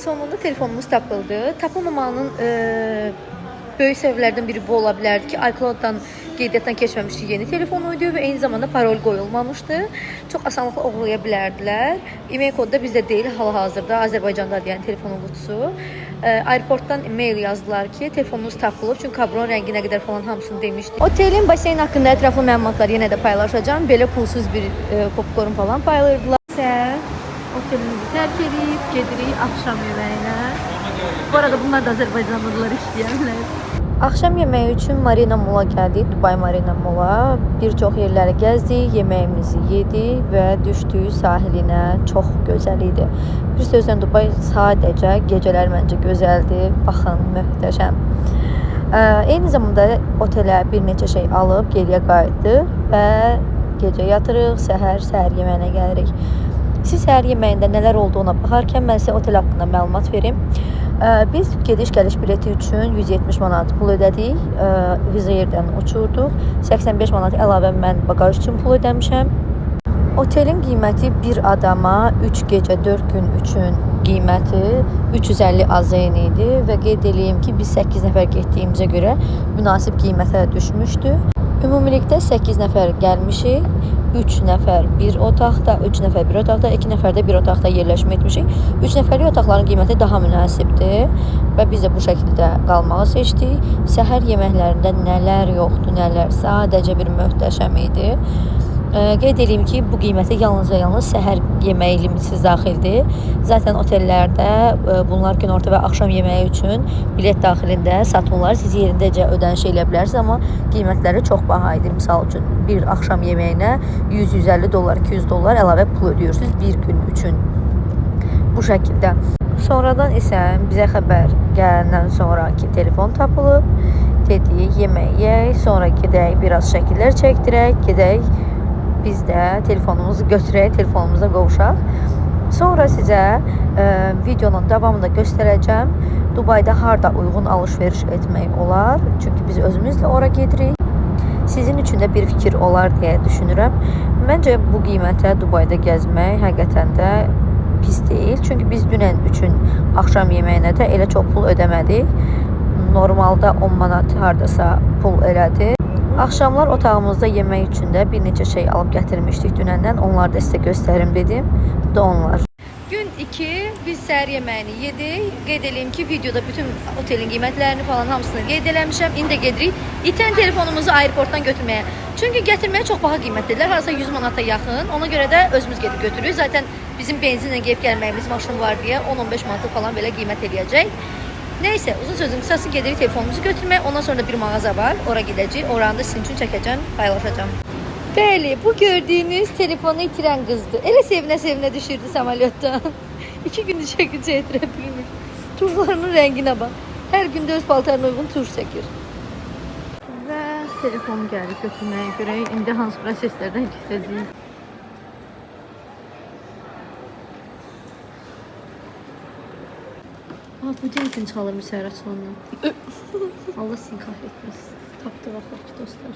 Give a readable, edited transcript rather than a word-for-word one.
sonunda telefonumuz tapıldı. Tapılmamanın böyük səbəblərdən biri bu ola bilərdi ki, iCloud-dan qeydiyyatdan keçməmişdi, yeni telefonuydu və eyni zamanda parol qoyulmamışdı. Çox asanlıqla oğurlaya bilərdilər. E-mail kodu da bizdə deyil, hal-hazırda Azərbaycandadır, yəni telefonun qutusu. Aeroportdan e-mail yazdılar ki, telefonunuz tapılıb, çünki kabron rəngi nə qədər falan hamısını demişdi. Otelin baseyn haqqında ətraflı məlumatları yenə də paylaşacağım. Belə pulsuz bir popcorn falan paylaşdılar. Otelimizi tərk edib, gedirik axşam yeməyinə. Bu arada bunlar da Azərbaycanlılar işləyənlər. Axşam yeməyi üçün Marina Mola gəldik, Dubai Marina Mola. Bir çox yerləri gəzdik, yeməyimizi yedik və düşdük sahilinə. Çox gözəl idi. Bir sözlə Dubai sadəcə gecələr məncə gözəldir. Baxın, möhtəşəm. Eyni zamanda otelə bir neçə şey alıb geriyə qayıtdıq və gecə yatırıq, səhər yeməyinə gəlirik. Siz səhər yeməyində nələr olduğuna baxarkən mən sizə otel haqqında məlumat verim. Biz gediş-gəliş bileti üçün 170 manat pul ödədik. Viza yerdən uçurduq. 85 manat əlavə mən bagaj üçün pul ödəmişəm. Otelin qiyməti bir adama 3 gecə 4 gün üçün qiyməti 350 AZN idi və qeyd edeyim ki, biz 8 nəfər getdiyimizə görə münasib qiymətə düşmüşdü. Ümumilikdə 8 nəfər gəlmişik. 3 nəfər bir otaqda, 3 nəfər bir otaqda, 2 nəfər də bir otaqda yerləşmə etmişik. 3 nəfərlik otaqların qiyməti daha münasibdir və biz də bu şəkildə qalmağı seçdik. Səhər yeməklərində nələr yoxdur, nələr, sadəcə bir möhtəşəm idi. Qeyd edeyim ki, bu qiymətə yalnız və yalnız səhər yeməyi limitsiz daxildir. Zaten otellərdə bunlar günorta və axşam yeməyi üçün bilet daxilində satılırlar. Siz yerindəcə ödəniş edə bilərsiniz, amma qiymətləri çox baha idi. Misal üçün bir axşam yeməyinə 100-150 dollar, 200 dollar əlavə pul ödəyirsiniz bir gün üçün. Bu şəkildə. Sonradan isə bizə xəbər gələndən sonraki telefon tapılıb. Dedik, yemək yeyək, sonra gedək, biraz şəkillər çəkdirək, gedək. Biz də telefonumuzu götürək, telefonumuza qovuşaq. Sonra sizə videonun davamında göstərəcəm. Dubayda harda uyğun alış-veriş etmək olar. Çünki biz özümüzlə ora gedirik. Sizin üçün də bir fikir olar deyə düşünürəm. Məncə bu qiymətə Dubayda gəzmək həqiqətən də pis deyil. Çünki biz dünən üçün axşam yeməyinə də elə çox pul ödəmədik. Normalda 10 manat hardasa pul elədi. Axşamlar otağımızda yemək üçün də bir neçə şey alıb gətirmişdik dünəndən. Onları da sizə göstərim dedim. Bu da onlar. Gün 2 biz səhər yeməyini yedik. Qeyd edeyim ki, videoda bütün otelin qiymətlərini falan hamısını qeyd eləmişəm. İndi də gedirik itən telefonumuzu aeroportdan götürməyə. Çünki gətirməyə çox baha qiymətlidirlər. Harasa 100 manata yaxın. Ona görə də özümüz gedib götürürük. Zaten bizim benzinlə gəlib gəlməyimiz maşın var deyə 10-15 manata falan belə qiymət eləyəcək. Neyse, uzun sözün kısası gedirik telefonumuzu götürmeye. Ondan sonra da bir mağaza var. Oraya gideceğiz. Oranı da sizin için çəkəcəm, paylaşacağım. Bəli, bu gördüğünüz telefonu itiren kızdı. Elə sevinə-sevinə düşürdü samolyotdan. 2 gündür şəkil çəkdirə bilmir. Turlarının rənginə bax. Hər gündə öz paltarına uyğun tur çəkir. Və telefonu gəlib götürməyə görə indi hansı proseslərdən keçəcəyik. Bu telefon çalırmış səhər açılandan. Allah sizin kahretmesin. Tapdı vaxtlar ki dostlar.